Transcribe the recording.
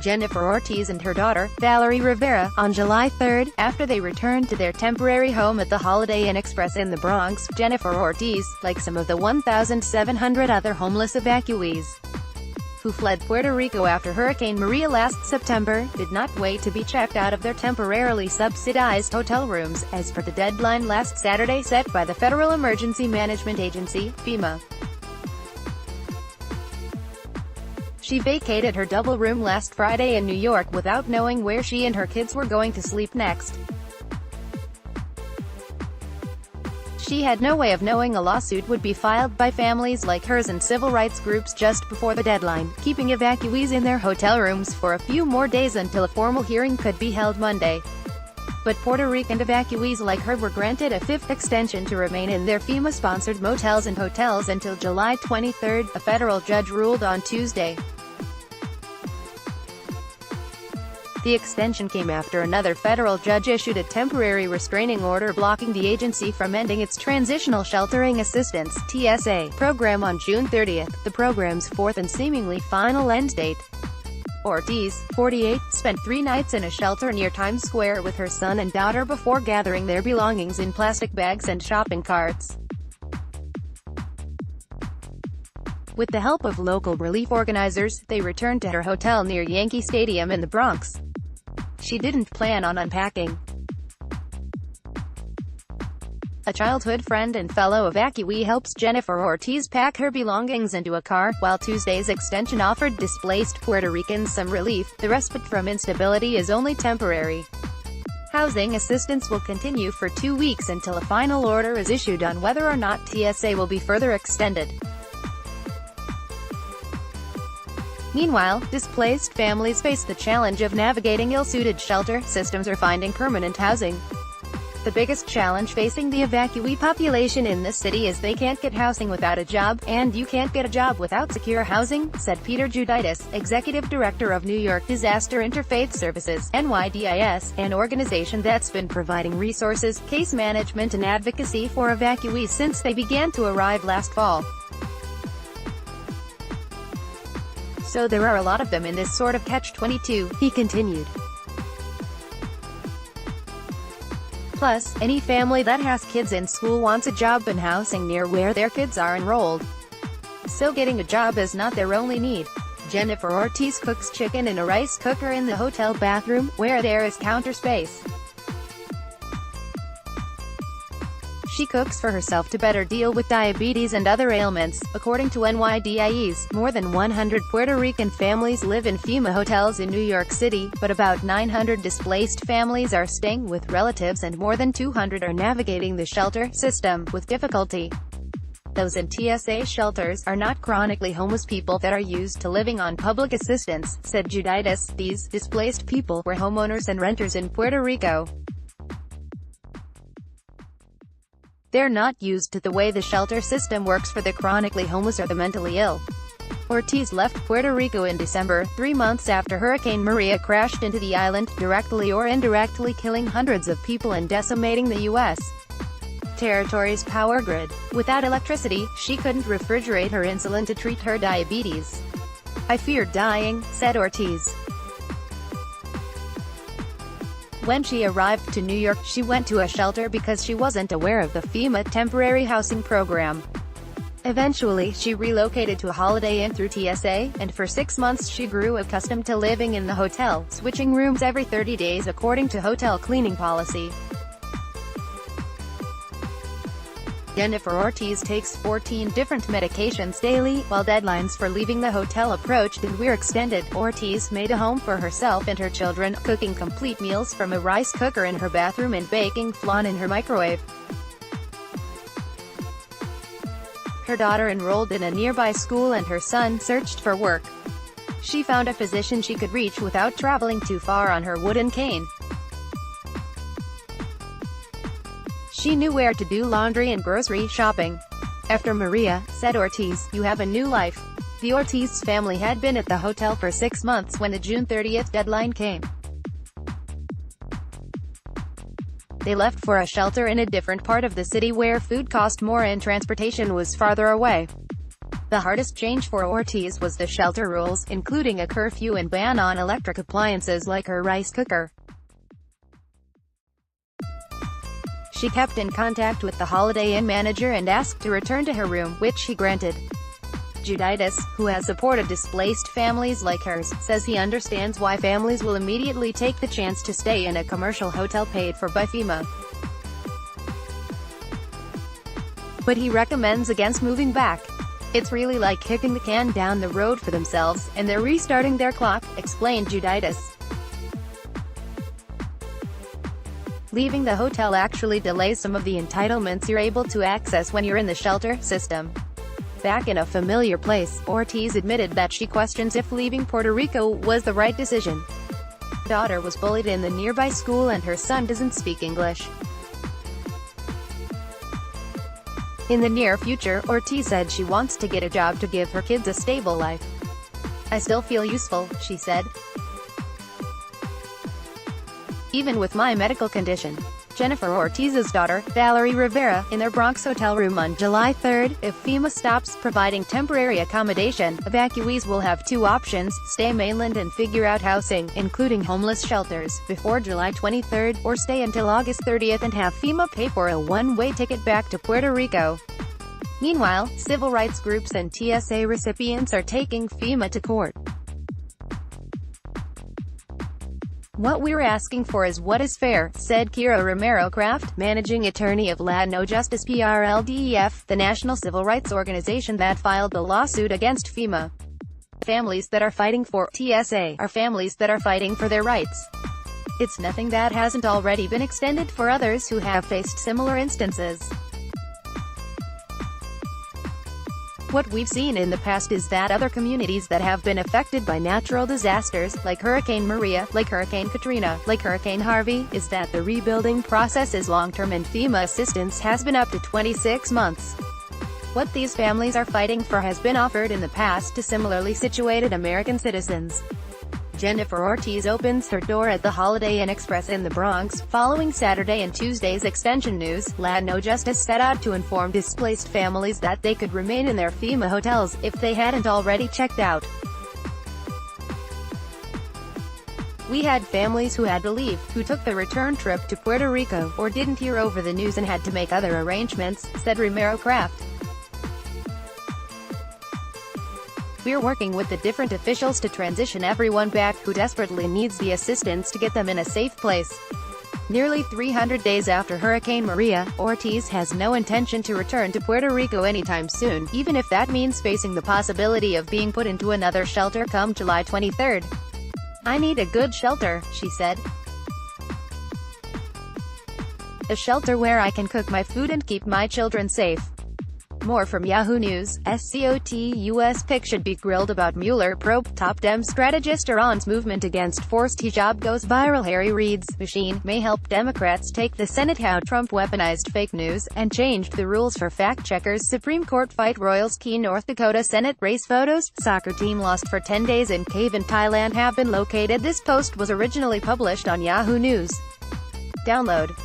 Jennifer Ortiz and her daughter, Valerie Rivera, on July 3, after they returned to their temporary home at the Holiday Inn Express in the Bronx. Jennifer Ortiz, like some of the 1,700 other homeless evacuees who fled Puerto Rico after Hurricane Maria last September, did not wait to be checked out of their temporarily subsidized hotel rooms, as per the deadline last Saturday set by the Federal Emergency Management Agency, FEMA. She vacated her double room last Friday in New York without knowing where she and her kids were going to sleep next. She had no way of knowing a lawsuit would be filed by families like hers and civil rights groups just before the deadline, keeping evacuees in their hotel rooms for a few more days until a formal hearing could be held Monday. But Puerto Rican evacuees like her were granted a fifth extension to remain in their FEMA-sponsored motels and hotels until July 23, a federal judge ruled on Tuesday. The extension came after another federal judge issued a temporary restraining order blocking the agency from ending its Transitional Sheltering Assistance (TSA) program on June 30, the program's fourth and seemingly final end date. Ortiz, 48, spent 3 nights in a shelter near Times Square with her son and daughter before gathering their belongings in plastic bags and shopping carts. With the help of local relief organizers, they returned to her hotel near Yankee Stadium in the Bronx. She didn't plan on unpacking. A childhood friend and fellow evacuee helps Jennifer Ortiz pack her belongings into a car. While Tuesday's extension offered displaced Puerto Ricans some relief, the respite from instability is only temporary. Housing assistance will continue for 2 weeks until a final order is issued on whether or not TSA will be further extended. Meanwhile, displaced families face the challenge of navigating ill-suited shelter systems or finding permanent housing. The biggest challenge facing the evacuee population in this city is they can't get housing without a job, and you can't get a job without secure housing, said Peter Juditis, executive director of New York Disaster Interfaith Services, NYDIS, an organization that's been providing resources, case management and advocacy for evacuees since they began to arrive last fall. So there are a lot of them in this sort of catch-22, he continued. Plus, any family that has kids in school wants a job and housing near where their kids are enrolled. So getting a job is not their only need. Jennifer Ortiz cooks chicken in a rice cooker in the hotel bathroom, where there is counter space. She cooks for herself to better deal with diabetes and other ailments. According to NYDIS, more than 100 Puerto Rican families live in FEMA hotels in New York City, but about 900 displaced families are staying with relatives and more than 200 are navigating the shelter system with difficulty. Those in TSA shelters are not chronically homeless people that are used to living on public assistance, said Juditis. These displaced people were homeowners and renters in Puerto Rico. They're not used to the way the shelter system works for the chronically homeless or the mentally ill. Ortiz left Puerto Rico in December, 3 months after Hurricane Maria crashed into the island, directly or indirectly killing hundreds of people and decimating the U.S. territory's power grid. Without electricity, she couldn't refrigerate her insulin to treat her diabetes. "I feared dying," said Ortiz. When she arrived to New York, she went to a shelter because she wasn't aware of the FEMA temporary housing program. Eventually, she relocated to a Holiday Inn through TSA, and for 6 months she grew accustomed to living in the hotel, switching rooms every 30 days according to hotel cleaning policy. Jennifer Ortiz takes 14 different medications daily. While deadlines for leaving the hotel approached and were extended, Ortiz made a home for herself and her children, cooking complete meals from a rice cooker in her bathroom and baking flan in her microwave. Her daughter enrolled in a nearby school and her son searched for work. She found a physician she could reach without traveling too far on her wooden cane. She knew where to do laundry and grocery shopping. "After Maria," said Ortiz, "you have a new life." The Ortiz family had been at the hotel for 6 months when the June 30 deadline came. They left for a shelter in a different part of the city where food cost more and transportation was farther away. The hardest change for Ortiz was the shelter rules, including a curfew and ban on electric appliances like her rice cooker. She kept in contact with the Holiday Inn manager and asked to return to her room, which he granted. Juditas, who has supported displaced families like hers, says he understands why families will immediately take the chance to stay in a commercial hotel paid for by FEMA. But he recommends against moving back. It's really like kicking the can down the road for themselves, and they're restarting their clock, explained Juditas. Leaving the hotel actually delays some of the entitlements you're able to access when you're in the shelter system. Back in a familiar place, Ortiz admitted that she questions if leaving Puerto Rico was the right decision. Her daughter was bullied in the nearby school and her son doesn't speak English. In the near future, Ortiz said she wants to get a job to give her kids a stable life. "I still feel useful," she said. "Even with my medical condition." Jennifer Ortiz's daughter, Valerie Rivera, in their Bronx hotel room on July 3. If FEMA stops providing temporary accommodation, evacuees will have two options: stay mainland and figure out housing, including homeless shelters, before July 23, or stay until August 30 and have FEMA pay for a one-way ticket back to Puerto Rico. Meanwhile, civil rights groups and TSA recipients are taking FEMA to court. "What we're asking for is what is fair," said Kira Romero-Kraft, managing attorney of Latino Justice PRLDEF, the national civil rights organization that filed the lawsuit against FEMA. "Families that are fighting for TSA are families that are fighting for their rights. It's nothing that hasn't already been extended for others who have faced similar instances. What we've seen in the past is that other communities that have been affected by natural disasters, like Hurricane Maria, like Hurricane Katrina, like Hurricane Harvey, is that the rebuilding process is long-term and FEMA assistance has been up to 26 months. What these families are fighting for has been offered in the past to similarly situated American citizens." Jennifer Ortiz opens her door at the Holiday Inn Express in the Bronx. Following Saturday and Tuesday's extension news, Latino Justice set out to inform displaced families that they could remain in their FEMA hotels, if they hadn't already checked out. "We had families who had to leave, who took the return trip to Puerto Rico, or didn't hear over the news and had to make other arrangements," said Romero-Kraft. "We're working with the different officials to transition everyone back who desperately needs the assistance to get them in a safe place." Nearly 300 days after Hurricane Maria, Ortiz has no intention to return to Puerto Rico anytime soon, even if that means facing the possibility of being put into another shelter come July 23. "I need a good shelter," she said. "A shelter where I can cook my food and keep my children safe." More from Yahoo News. SCOT U.S. pick should be grilled about Mueller probe. Top Dem strategist Iran's movement against forced hijab goes viral. Harry Reid's machine may help Democrats take the Senate. How Trump weaponized fake news and changed the rules for fact-checkers. Supreme Court fight Royals. Key North Dakota Senate race photos. Soccer team lost for 10 days in cave in Thailand have been located. This post was originally published on Yahoo News. Download